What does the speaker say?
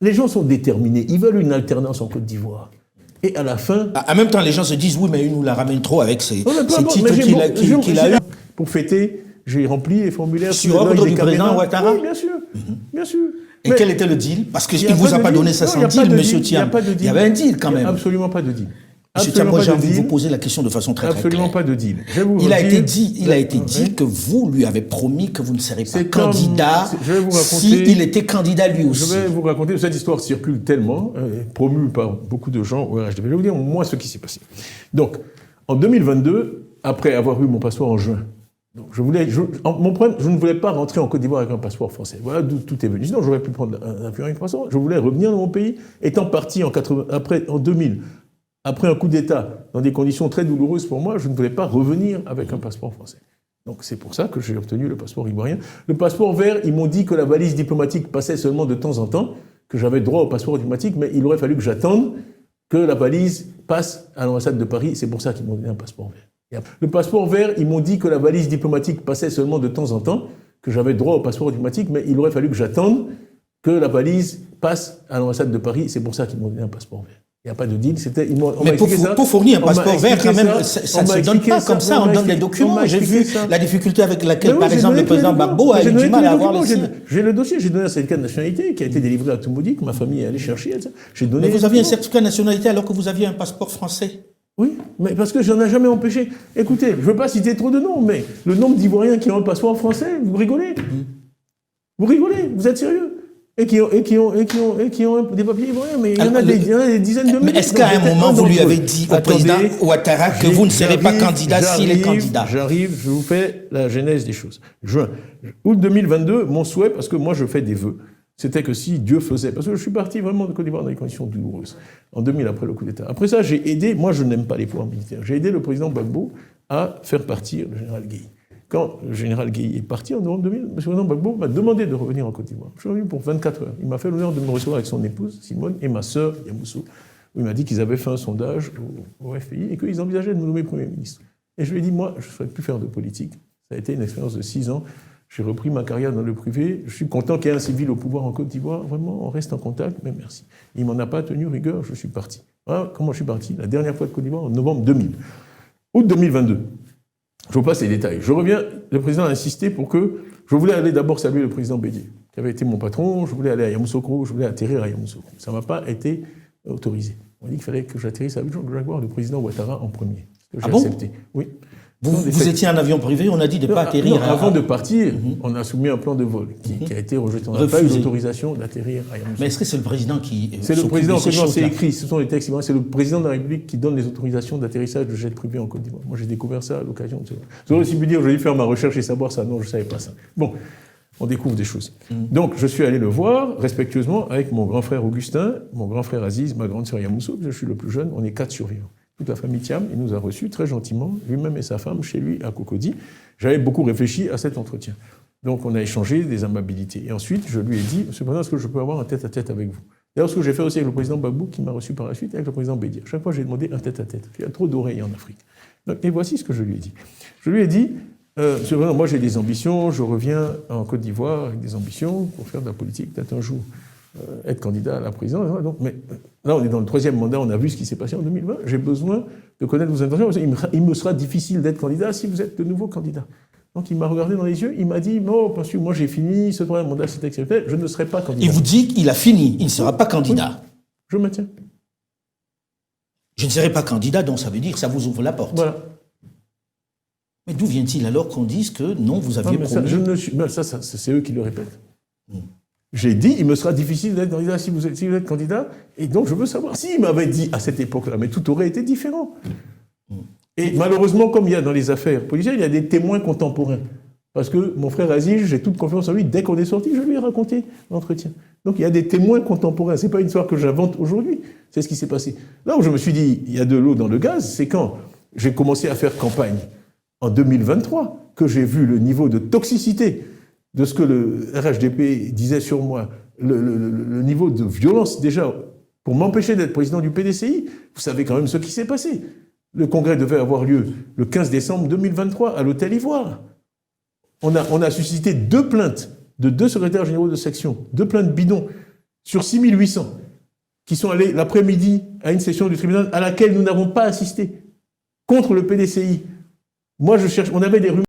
Les gens sont déterminés. Ils veulent une alternance en Côte d'Ivoire. Et à la fin... En même temps, les gens se disent, oui, mais il nous la ramène trop avec ces titres qu'il a eu. Pour fêter, j'ai rempli les formulaires... Sur ordre du président Ouattara? Oui, bien sûr. Bien sûr. Et quel était le deal? Parce qu'il ne vous a pas donné ça sans deal, M. Thiam. Il y avait un deal quand même. Absolument pas de deal. M. Thiam, moi j'ai envie de vous poser la question de façon très claire. Absolument pas de deal. Il a été dit que vous lui avez promis que vous ne serez pas candidat s'il était candidat lui aussi. Je vais vous raconter, cette histoire circule tellement, promue par beaucoup de gens au RHDP. Je vais vous dire moi ce qui s'est passé. Donc, en 2022, après avoir eu mon passeport en juin, donc je ne voulais pas rentrer en Côte d'Ivoire avec un passeport français. Voilà d'où tout est venu. Sinon, j'aurais pu prendre un avion avec un passeport. Je voulais revenir dans mon pays, étant parti en 2000. Après un coup d'État, dans des conditions très douloureuses pour moi, je ne voulais pas revenir avec un passeport français. Donc c'est pour ça que j'ai obtenu le passeport ivoirien. Le passeport vert, ils m'ont dit que la valise diplomatique passait seulement de temps en temps, que j'avais droit au passeport diplomatique, mais il aurait fallu que j'attende que la valise passe à l'ambassade de Paris. C'est pour ça qu'ils m'ont donné un passeport vert. Le passeport vert, ils m'ont dit que la valise diplomatique passait seulement de temps en temps, que j'avais droit au passeport diplomatique, mais il aurait fallu que j'attende que la valise passe à l'ambassade de Paris. C'est pour ça qu'ils m'ont donné un passeport vert. Il n'y a pas de deal, mais pour fournir un passeport vert, quand même, ça ne se donne pas comme ça, on donne les documents. J'ai vu la difficulté avec laquelle, par exemple, le président Gbagbo a eu du mal à avoir les signes. J'ai le dossier, j'ai donné un certificat de nationalité qui a été délivré à Toumoudi, que ma famille est allée chercher. Mais vous aviez un certificat de nationalité alors que vous aviez un passeport français? Oui, mais parce que je n'en ai jamais empêché. Écoutez, je ne veux pas citer trop de noms, mais le nombre d'Ivoiriens qui ont un passeport français, vous rigolez? Vous rigolez? Vous êtes sérieux? Et qui ont des papiers ivoiriens, mais il y en a des dizaines de milliers. Mais est-ce qu'à un moment, vous lui avez dit au président Ouattara que vous ne serez pas candidat s'il est candidat? J'arrive, je vous fais la genèse des choses. Août 2022, mon souhait, parce que moi je fais des vœux, c'était que si Dieu faisait, parce que je suis parti vraiment de Côte d'Ivoire dans des conditions douloureuses, en 2000 après le coup d'État. Après ça, j'ai aidé, moi je n'aime pas les pouvoirs militaires, j'ai aidé le président Gbagbo à faire partir le général Guèye. Quand le général Guèye est parti en novembre 2000, M. Gbagbo m'a demandé de revenir en Côte d'Ivoire. Je suis revenu pour 24 heures. Il m'a fait l'honneur de me recevoir avec son épouse, Simone, et ma sœur, Yamoussou. Il m'a dit qu'ils avaient fait un sondage au FPI et qu'ils envisageaient de me nommer Premier ministre. Et je lui ai dit, moi, je ne souhaite plus faire de politique. Ça a été une expérience de 6 ans. J'ai repris ma carrière dans le privé. Je suis content qu'il y ait un civil au pouvoir en Côte d'Ivoire. Vraiment, on reste en contact, mais merci. Il ne m'en a pas tenu rigueur, je suis parti. Voilà comment je suis parti. La dernière fois de Côte d'Ivoire, en novembre 2000. Août 2022. Je vous passe les détails. Je reviens, le président a insisté pour que... Je voulais aller d'abord saluer le président Bédié, qui avait été mon patron. Je voulais aller à Yamoussoukro, je voulais atterrir à Yamoussoukro. Ça ne m'a pas été autorisé. On m'a dit qu'il fallait que j'atterrisse avec Jean Jaguar, le président Ouattara, en premier. Ah bon? Accepté. Oui. Vous étiez en avion privé, on a dit de ne pas atterrir. Avant de partir, on a soumis un plan de vol qui a été rejeté. On n'a pas eu l'autorisation d'atterrir à Yamoussoukro. Mais est-ce que c'est le président qui... C'est le président, c'est écrit, ce sont les textes, c'est le président de la République qui donne les autorisations d'atterrissage de jets privés en Côte d'Ivoire. Moi, j'ai découvert ça à l'occasion de ça. J'aurais aussi pu dire, je vais faire ma recherche et savoir ça. Non, je ne savais pas ça. Bon, on découvre des choses. Donc, je suis allé le voir, respectueusement, avec mon grand frère Augustin, mon grand frère Aziz, ma grande sœur Yamoussou, je suis le plus jeune, on est 4 survivants. Toute la famille Thiam, il nous a reçus très gentiment, lui-même et sa femme, chez lui à Cocody. J'avais beaucoup réfléchi à cet entretien. Donc on a échangé des amabilités. Et ensuite, je lui ai dit, Monsieur le Président, est-ce que je peux avoir un tête-à-tête avec vous? D'ailleurs, ce que j'ai fait aussi avec le président Gbagbo, qui m'a reçu par la suite, avec le président Bédié. Chaque fois, j'ai demandé un tête-à-tête. Il y a trop d'oreilles en Afrique. Donc, et voici ce que je lui ai dit. Je lui ai dit, Monsieur le Président, moi j'ai des ambitions, je reviens en Côte d'Ivoire avec des ambitions pour faire de la politique, peut-être un jour. Être candidat à la présidence. Donc, mais là, on est dans le 3e mandat, on a vu ce qui s'est passé en 2020. J'ai besoin de connaître vos intentions. Il me sera difficile d'être candidat si vous êtes de nouveau candidat. Donc il m'a regardé dans les yeux, il m'a dit, non, parce que moi j'ai fini, ce 3e mandat c'est exceptionnel, je ne serai pas candidat. Il vous dit qu'il a fini, il ne sera pas candidat. Oui, je maintiens. Je ne serai pas candidat, donc ça veut dire que ça vous ouvre la porte. Voilà. Mais d'où vient-il alors qu'on dise que non, vous aviez promis... Ça, c'est eux qui le répètent. J'ai dit, il me sera difficile d'être candidat si vous êtes candidat, et donc je veux savoir. S'il m'avait dit à cette époque-là, mais tout aurait été différent. Et malheureusement, comme il y a dans les affaires policières, il y a des témoins contemporains. Parce que mon frère Aziz, j'ai toute confiance en lui, dès qu'on est sorti, je lui ai raconté l'entretien. Donc il y a des témoins contemporains, c'est pas une histoire que j'invente aujourd'hui, c'est ce qui s'est passé. Là où je me suis dit, il y a de l'eau dans le gaz, c'est quand j'ai commencé à faire campagne, en 2023, que j'ai vu le niveau de toxicité de ce que le RHDP disait sur moi, le niveau de violence déjà, pour m'empêcher d'être président du PDCI, vous savez quand même ce qui s'est passé. Le congrès devait avoir lieu le 15 décembre 2023 à l'Hôtel Ivoire. On a suscité 2 plaintes de 2 secrétaires généraux de section, 2 plaintes bidons, sur 6800 qui sont allés l'après-midi à une session du tribunal à laquelle nous n'avons pas assisté contre le PDCI. Moi, on avait des rumeurs